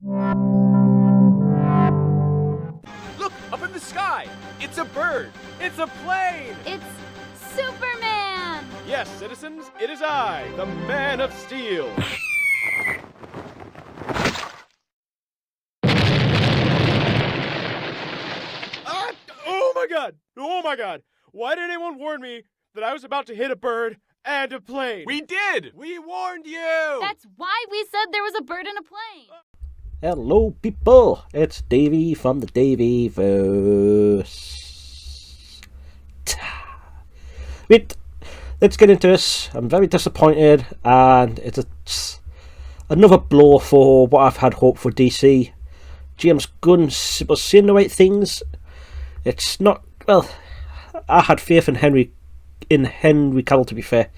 Look, up in the sky! It's a bird! It's a plane! It's Superman! Yes, citizens, it is I, the Man of Steel! Oh my god! Oh my god! Why did anyone warn me that I was about to hit a bird and a plane? We did! We warned you! That's why we said there was a bird in a plane! Hello people, it's Davey from the Daveyverse. Wait, let's get into this. I'm very disappointed, and it's another blow for what I've had hope for DC. James Gunn was saying the right things. It's not, well, I had faith in Henry Cavill, to be fair.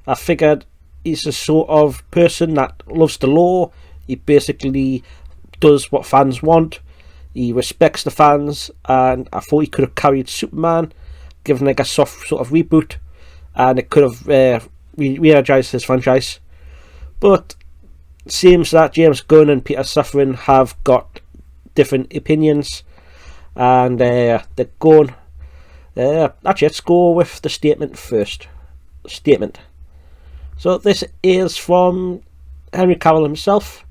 I figured he's the sort of person that loves the law. He basically does what fans want. He respects the fans, and I thought he could have carried Superman, given like a soft sort of reboot, and it could have re-energized his franchise. But it seems that James Gunn and Peter Safran have got different opinions, and they're going. Actually, let's go with the statement first. Statement. So this is from Henry Cavill himself.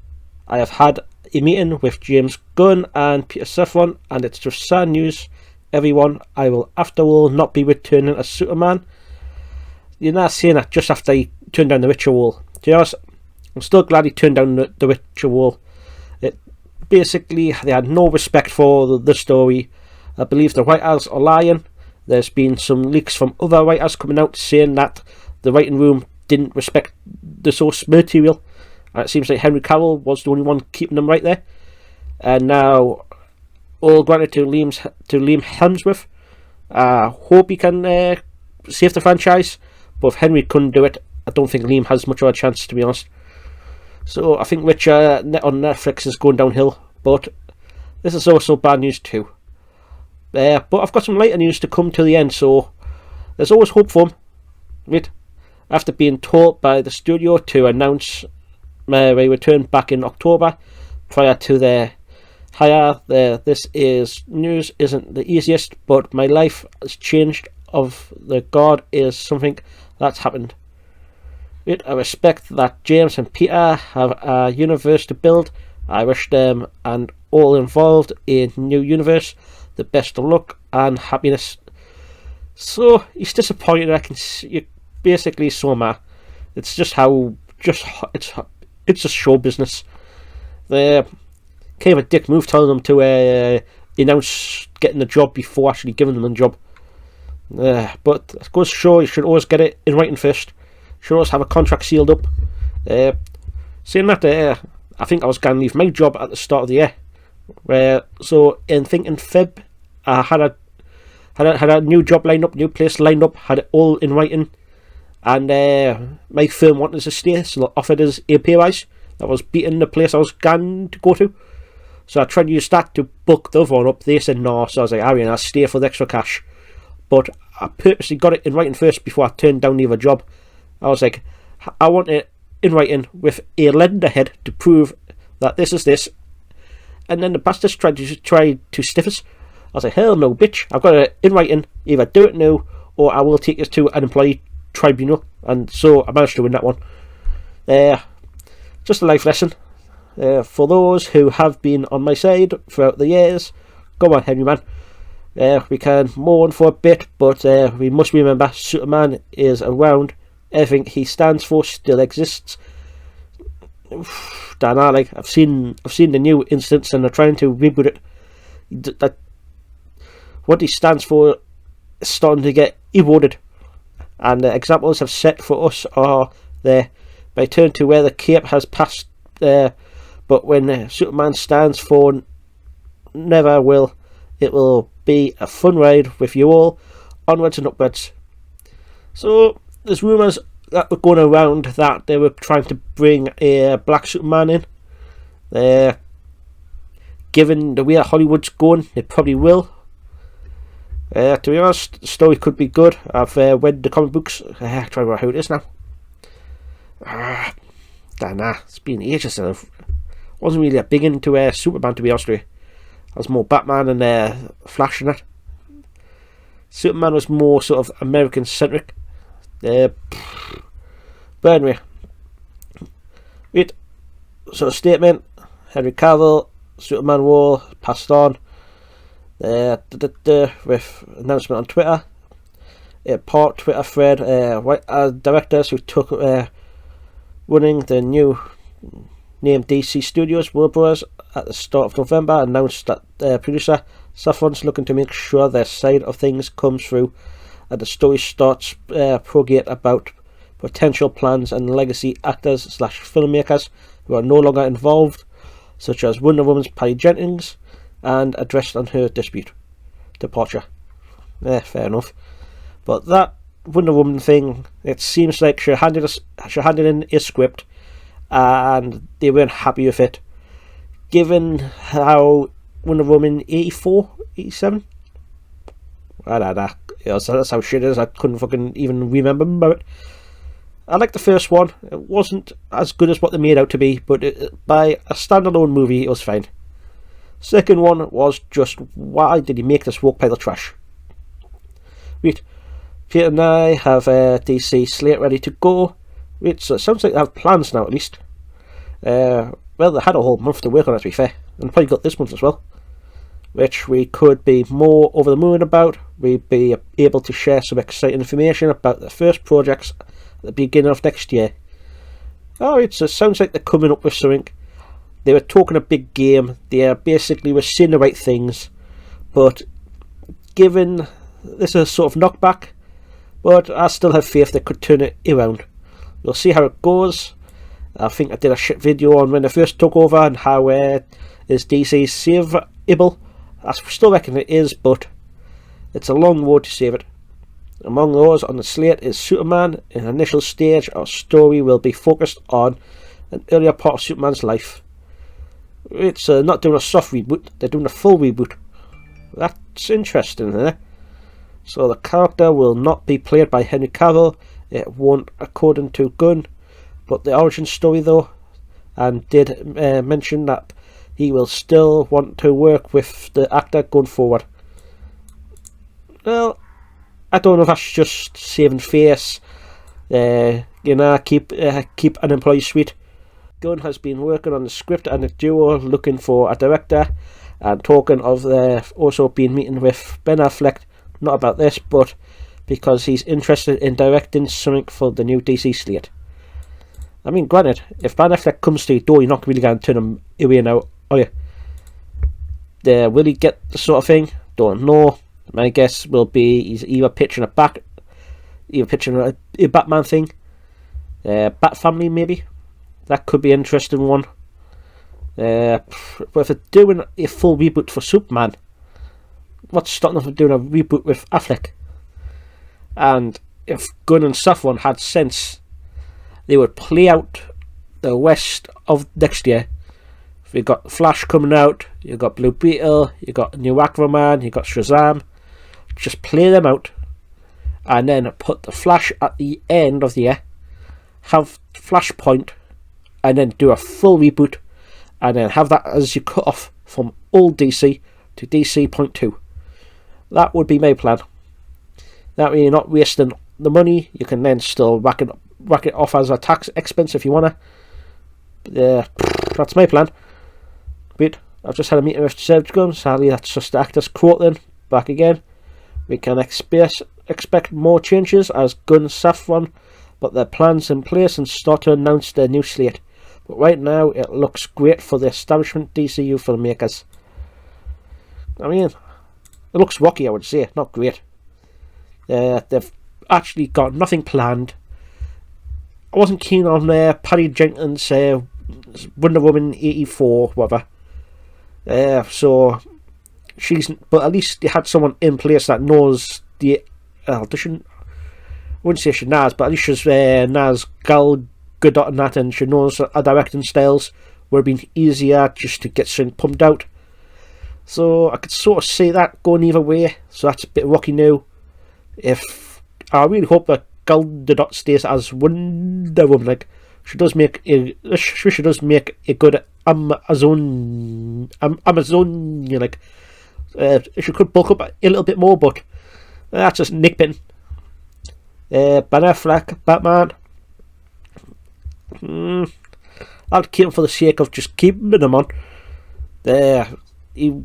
I have had a meeting with James Gunn and Peter Safran, and it's just sad news, everyone. I will, after all, not be returning as Superman. You're not saying that just after he turned down the ritual. To be honest, I'm still glad he turned down the ritual. It basically, they had no respect for the story. I believe the writers are lying. There's been some leaks from other writers coming out saying that the writing room didn't respect the source material. And it seems like Henry Cavill was the only one keeping them right there. And now, all granted to Liam Hemsworth. I hope he can save the franchise. But if Henry couldn't do it, I don't think Liam has much of a chance, to be honest. So I think Witcher on Netflix is going downhill. But this is also bad news too. But I've got some lighter news to come to the end, so there's always hope for him. Right? After being told by the studio to announce my return back in October, prior to their hire, this is news isn't the easiest, but my life has changed. Of the God is something that's happened. Right? I respect that James and Peter have a universe to build. I wish them and all involved a new universe the best of luck and happiness. So he's disappointed. I can see, basically, so am I. It's just how it's just show business. They're kind of a dick move telling them to announce getting the job before actually giving them the job. But it goes to show you should always get it in writing first. You should always have a contract sealed up. Saying that, I think I was going to leave my job at the start of the year. So in Feb, I had a new job lined up, new place lined up, had it all in writing, and my firm wanted us to stay, so they offered us a pay rise. That was beating the place I was going to go to. So I tried to use that to book the other one up. They said no, so I was like, Arian, I'll stay for the extra cash. But I purposely got it in writing first before I turned down the other job. I was like, I want it in writing with a letterhead to prove that this is this. And then the bastards tried to stiff us. I was like, hell no, bitch. I've got it in writing. Either do it now, or I will take you to an employee tribunal. And so I managed to win that one. Just a life lesson. For those who have been on my side throughout the years, go on, Henry, man. We can mourn for a bit, but we must remember Superman is around. Everything he stands for still exists. Dan, I've seen the new instance, and they're trying to reboot it. That what he stands for is starting to get eroded, and the examples I've set for us are there. By turn to where the cape has passed, but when Superman stands for never will, it will be a fun ride with you all, onwards and upwards. So there's rumours that were going around that they were trying to bring a black Superman in. Given the way Hollywood's going, they probably will. To be honest, the story could be good. I've read the comic books. Try to remember how it is now. Nah, it's been ages since I've Wasn't really a big into Superman, to be honest with you. I was more Batman and Flash in it. Superman was more sort of American centric. But anyway, right. So statement: Henry Cavill, Superman role passed on. With announcement on Twitter. Part Twitter thread. Directors who took running the new named DC Studios, Warner Bros. At the start of November, announced that producer Safran's looking to make sure their side of things comes through, and the story starts progate about potential plans and legacy actors / filmmakers who are no longer involved, such as Wonder Woman's Patty Jenkins, and addressed on her departure. Fair enough. But that Wonder Woman thing, it seems like she handed in a script, and they weren't happy with it. Given how Wonder Woman 84, 87? I don't know. Yeah, so that's how shit is. I couldn't fucking even remember it. I liked the first one. It wasn't as good as what they made out to be, but by a standalone movie, it was fine. Second one was just, why did he make this woke pile of trash? Right. Peter and I have a DC slate ready to go. Right, so it sounds like they have plans now, at least. Well, they had a whole month to work on it, to be fair, and probably got this month as well, which we could be more over the moon about. We'd be able to share some exciting information about the first projects at the beginning of next year. Alright, so it sounds like they're coming up with something. They were talking a big game. They basically were saying the right things, but given this is a sort of knockback, but I still have faith they could turn it around. We'll see how it goes. I think I did a shit video on when they first took over and how is DC saveable. I still reckon it is, but it's a long road to save it. Among those on the slate is Superman. In an initial stage, our story will be focused on an earlier part of Superman's life. It's not doing a soft reboot, they're doing a full reboot. That's interesting, isn't it? So the character will not be played by Henry Cavill. It won't, according to Gunn. But the origin story though, and did mention that he will still want to work with the actor going forward. Well, I don't know if that's just saving face. Keep an employee sweet. Gunn has been working on the script and the duo looking for a director, and talking of also been meeting with Ben Affleck, not about this, but because he's interested in directing something for the new DC slate. I mean, granted, if Ben Affleck comes to your door, you're not really going to turn him away now, are you? Will he get the sort of thing? Don't know. My guess will be he's either pitching a Batman thing, Bat Family maybe. That could be an interesting one. But if they're doing a full reboot for Superman, what's stopping them from doing a reboot with Affleck? And if Gunn and Safran had sense, they would play out the rest of next year. If you've got Flash coming out, you've got Blue Beetle, you've got new Aquaman, you've got Shazam. Just play them out, and then put the Flash at the end of the year, have Flashpoint, and then do a full reboot, and then have that as your cut off from old DC to DC.2. That would be my plan. That way you're not wasting the money. You can then still rack it off as a tax expense if you wanna. That's my plan. But I've just had a meeting with Sergio. Sadly, that's just the actors quote then. Back again. We can expect more changes as Gunn Safran, but their plans in place and start to announce their new slate. But right now, it looks great for the establishment DCU filmmakers. I mean, it looks rocky, I would say, not great. They've actually got nothing planned. I wasn't keen on Patty Jenkins' Wonder Woman 84, whatever. So but at least they had someone in place that knows the audition. I wouldn't say she knows, but at least she's knows Gal Gadot and that, and she knows her directing styles would have been easier just to get something pumped out. So I could sort of see that going either way. So that's a bit rocky now. If I really hope that Gal Gadot stays as Wonder Woman, like, she does make a good Amazon. You like, she could bulk up a little bit more, but that's just nitpicking. Ben Affleck, Batman. I'll keep him for the sake of just keeping him on. He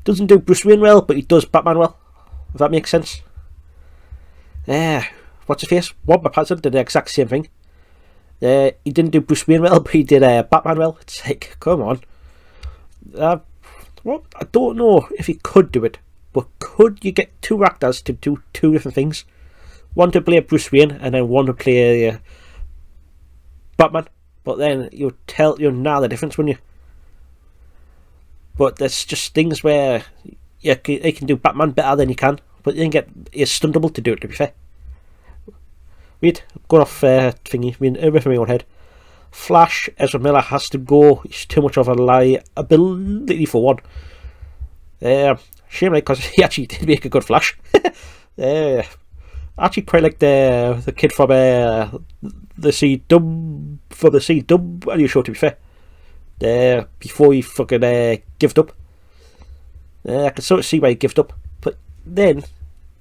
doesn't do Bruce Wayne well, but he does Batman well. If that makes sense. What's his face? Robert Pattinson did the exact same thing. He didn't do Bruce Wayne well, but he did Batman well. It's like, come on. I don't know if he could do it, but could you get two actors to do two different things? One to play Bruce Wayne and then one to play Batman. But then you'll know the difference, wouldn't you? But there's just things where you can do Batman better than you can, but you can get a stunt double to do it, to be fair. Wait, going off thingy, with my own head. Flash, Ezra Miller has to go. He's too much of a liability for one. Shame, because he actually did make a good Flash. I actually quite like the kid from the C-Dub radio show, to be fair. Before he fucking gived up. I can sort of see why he gived up. But then,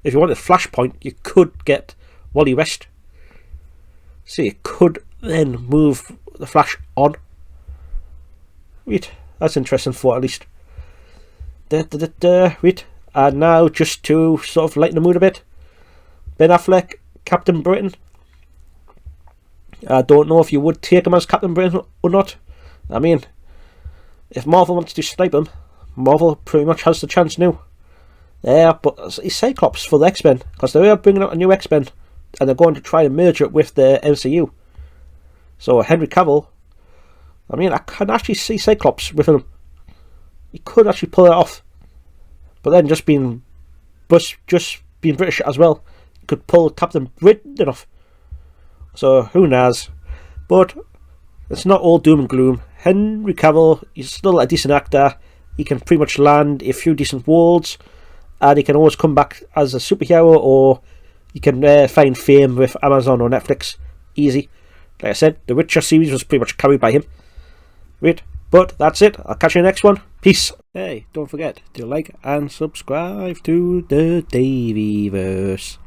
if you wanted Flashpoint, you could get Wally West. So you could then move the Flash on. Wait, that's interesting for at least. Wait, and now just to sort of lighten the mood a bit. Ben Affleck, Captain Britain. I don't know if you would take him as Captain Britain or not. I mean, if Marvel wants to snipe him, Marvel pretty much has the chance now. But he's Cyclops for the X-Men, because they are bringing out a new X-Men, and they're going to try and merge it with the MCU. So Henry Cavill, I mean, I can actually see Cyclops with him. He could actually pull it off. But then just being British as well, he could pull Captain Britain off. So who knows? But it's not all doom and gloom. Henry Cavill, he's still a decent actor. He can pretty much land a few decent roles, and he can always come back as a superhero, or you can find fame with Amazon or Netflix. Easy. Like I said, the Witcher series was pretty much carried by him. Right, but that's it. I'll catch you in the next one. Peace. Hey, don't forget to like and subscribe to the Davyverse.